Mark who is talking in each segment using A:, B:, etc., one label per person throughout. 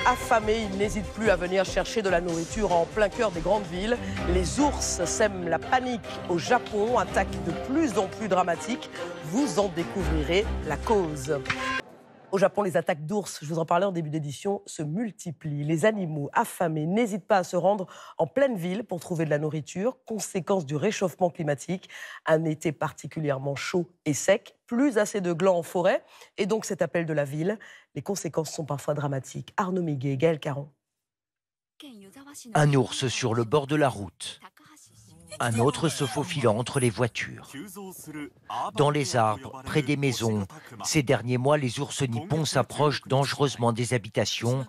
A: affamés, ils n'hésitent plus à venir chercher de la nourriture en plein cœur des grandes villes. Les ours sèment la panique au Japon, attaque de plus en plus dramatique. Vous en découvrirez la cause. Au Japon, les attaques d'ours, je vous en parlais en début d'édition, se multiplient. Les animaux affamés n'hésitent pas à se rendre en pleine ville pour trouver de la nourriture. Conséquence du réchauffement climatique, un été particulièrement chaud et sec, plus assez de glands en forêt, et donc cet appel de la ville. Les conséquences sont parfois dramatiques. Arnaud Miguet, Gaël Caron.
B: Un ours sur le bord de la route. Un autre se faufilant entre les voitures. Dans les arbres, près des maisons. Ces derniers mois, les ours nippons s'approchent dangereusement des habitations.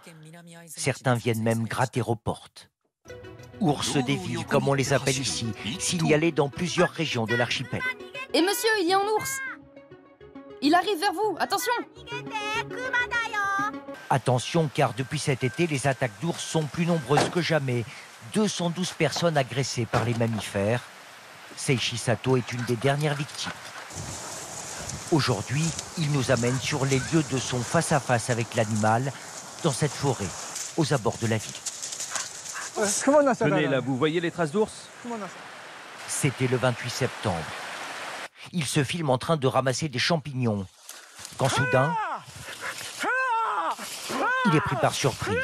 B: Certains viennent même gratter aux portes. Ours des villes, comme on les appelle ici, signalés dans plusieurs régions de l'archipel.
C: Et monsieur, il y a un ours! Il arrive vers vous, attention!
B: Attention, car depuis cet été, les attaques d'ours sont plus nombreuses que jamais. 212 personnes agressées par les mammifères. Seishi Sato est une des dernières victimes. Aujourd'hui, il nous amène sur les lieux de son face-à-face avec l'animal, dans cette forêt, aux abords de la ville.
D: Tenez, là, vous voyez les traces d'ours?
B: C'était le 28 septembre. Il se filme en train de ramasser des champignons. Quand soudain, il est pris par surprise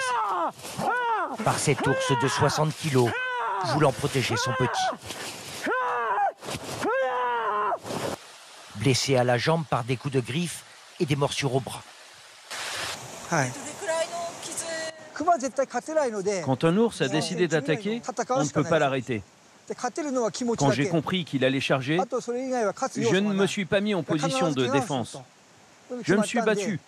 B: par cet ours de 60 kilos, voulant protéger son petit. Blessé à la jambe par des coups de griffe et des morsures au bras.
D: Quand un ours a décidé d'attaquer, on ne peut pas l'arrêter. Quand j'ai compris qu'il allait charger, je ne me suis pas mis en position de défense. Je me suis battu.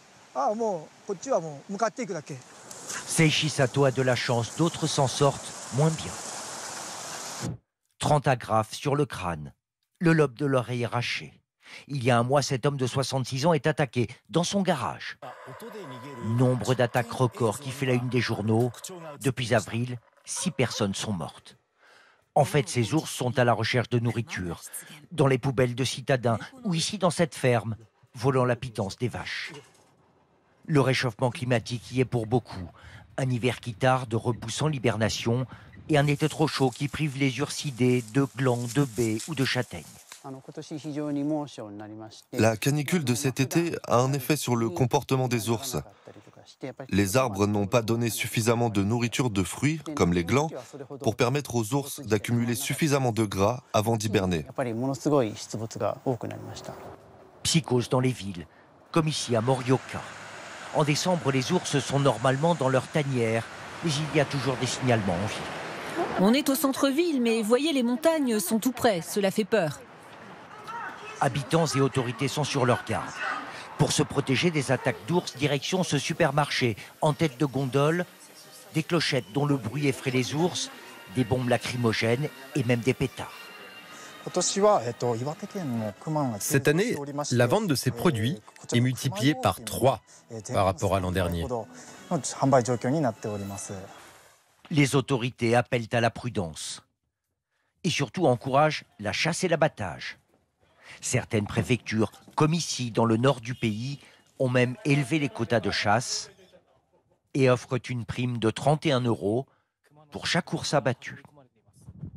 B: Seishi Sato a de la chance, d'autres s'en sortent moins bien. 30 agrafes sur le crâne, le lobe de l'oreille arraché. Il y a un mois, cet homme de 66 ans est attaqué dans son garage. Nombre d'attaques records qui fait la une des journaux. Depuis avril, 6 personnes sont mortes. En fait, ces ours sont à la recherche de nourriture, dans les poubelles de citadins ou ici dans cette ferme, volant la pitance des vaches. Le réchauffement climatique y est pour beaucoup. Un hiver qui tarde, repoussant l'hibernation, et un été trop chaud qui prive les ursidés de glands, de baies ou de châtaignes.
E: La canicule de cet été a un effet sur le comportement des ours. Les arbres n'ont pas donné suffisamment de nourriture de fruits, comme les glands, pour permettre aux ours d'accumuler suffisamment de gras avant d'hiberner.
B: Psychose dans les villes, comme ici à Morioka. En décembre, les ours sont normalement dans leur tanière, mais il y a toujours des signalements en ville.
F: On est au centre-ville, mais voyez, les montagnes sont tout près, cela fait peur.
B: Habitants et autorités sont sur leur garde. Pour se protéger des attaques d'ours, direction ce supermarché, en tête de gondole, des clochettes dont le bruit effraie les ours, des bombes lacrymogènes et même des pétards.
G: Cette année, la vente de ces produits est multipliée par 3 par rapport à l'an dernier.
B: Les autorités appellent à la prudence et surtout encouragent la chasse et l'abattage. Certaines préfectures, comme ici dans le nord du pays, ont même élevé les quotas de chasse et offrent une prime de 31 € pour chaque ours abattu.